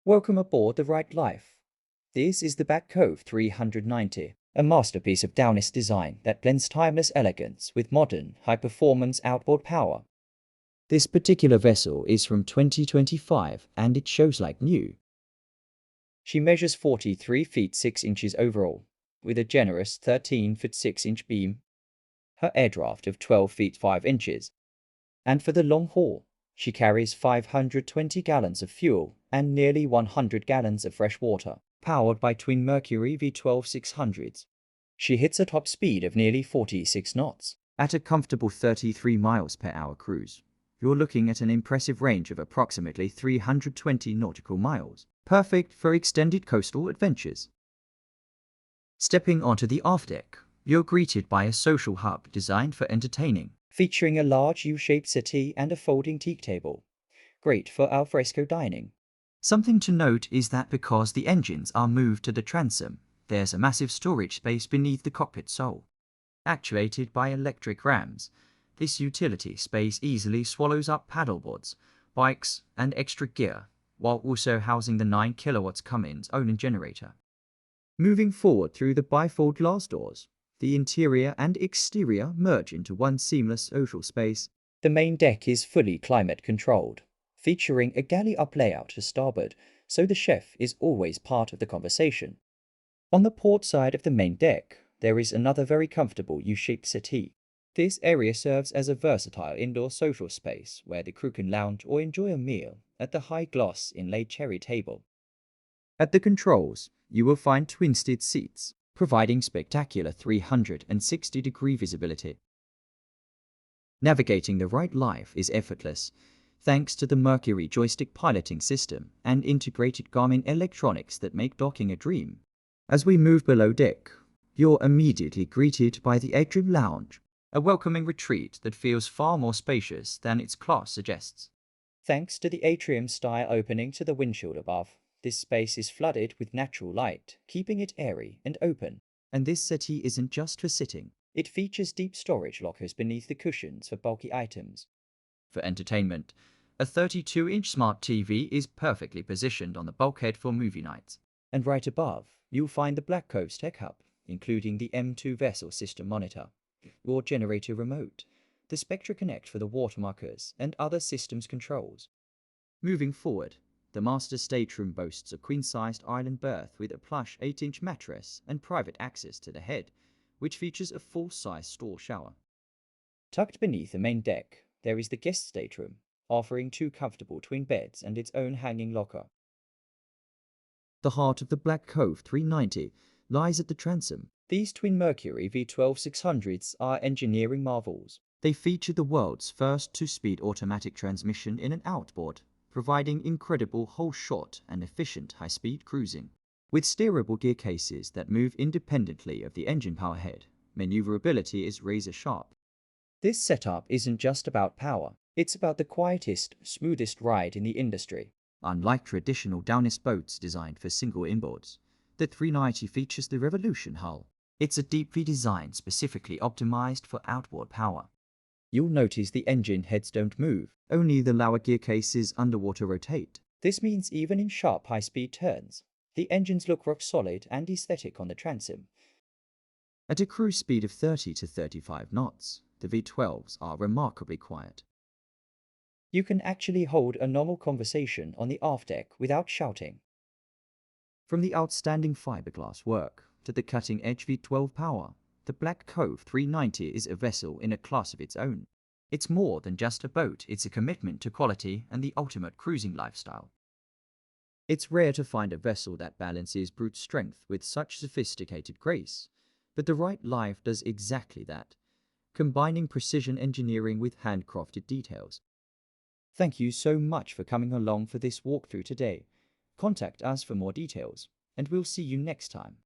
Welcome aboard the Right Life. This is the Back Cove 390, a masterpiece of Downeast design that blends timeless elegance with modern, high-performance outboard power. This particular vessel is from 2025 and it shows like new. She measures 43 feet 6 inches overall, with a generous 13 foot 6 inch beam, her air draft of 12 feet 5 inches, and for the long haul, she carries 520 gallons of fuel and nearly 100 gallons of fresh water, powered by twin Mercury V12 600s. She hits a top speed of nearly 46 knots. At a comfortable 33 miles per hour cruise, you're looking at an impressive range of approximately 320 nautical miles, perfect for extended coastal adventures. Stepping onto the aft deck, you're greeted by a social hub designed for entertaining, featuring a large U-shaped settee and a folding teak table, great for al fresco dining. Something to note is that because the engines are moved to the transom, there's a massive storage space beneath the cockpit sole. Actuated by electric rams, this utility space easily swallows up paddleboards, bikes, and extra gear, while also housing the 9 kilowatts Cummins Onan generator. Moving forward through the bifold glass doors, the interior and exterior merge into one seamless social space. The main deck is fully climate controlled, featuring a galley-up layout to starboard, so the chef is always part of the conversation. On the port side of the main deck, there is another very comfortable U-shaped settee. This area serves as a versatile indoor social space where the crew can lounge or enjoy a meal at the high-gloss inlaid cherry table. At the controls, you will find twisted seats, providing spectacular 360-degree visibility. Navigating the Right Life is effortless, thanks to the Mercury joystick piloting system and integrated Garmin electronics that make docking a dream. As we move below deck, you're immediately greeted by the atrium lounge, a welcoming retreat that feels far more spacious than its class suggests. Thanks to the atrium-style opening to the windshield above, this space is flooded with natural light, keeping it airy and open. And this settee isn't just for sitting. It features deep storage lockers beneath the cushions for bulky items. For entertainment, a 32-inch smart TV is perfectly positioned on the bulkhead for movie nights. And right above, you'll find the Back Cove's tech hub, including the M2 vessel system monitor, your generator remote, the Spectra Connect for the water markers, and other systems controls. Moving forward, the master stateroom boasts a queen-sized island berth with a plush 8-inch mattress and private access to the head, which features a full-size stall shower. Tucked beneath the main deck, there is the guest stateroom, offering 2 comfortable twin beds and its own hanging locker. The heart of the Back Cove 390 lies at the transom. These twin Mercury V12 600s are engineering marvels. They feature the world's first 2-speed automatic transmission in an outboard, providing incredible whole-shot and efficient high-speed cruising. With steerable gear cases that move independently of the engine powerhead, maneuverability is razor-sharp. This setup isn't just about power, it's about the quietest, smoothest ride in the industry. Unlike traditional Downeast boats designed for single inboards, the 390 features the Revolution hull. It's a deeply designed specifically optimized for outboard power. You'll notice the engine heads don't move, only the lower gear cases underwater rotate. This means even in sharp high-speed turns, the engines look rock solid and aesthetic on the transom. At a cruise speed of 30 to 35 knots, the V12s are remarkably quiet. You can actually hold a normal conversation on the aft deck without shouting. From the outstanding fiberglass work to the cutting-edge V12 power, the Back Cove 390 is a vessel in a class of its own. It's more than just a boat, it's a commitment to quality and the ultimate cruising lifestyle. It's rare to find a vessel that balances brute strength with such sophisticated grace, but the Right Life does exactly that, combining precision engineering with handcrafted details. Thank you so much for coming along for this walkthrough today. Contact us for more details, and we'll see you next time.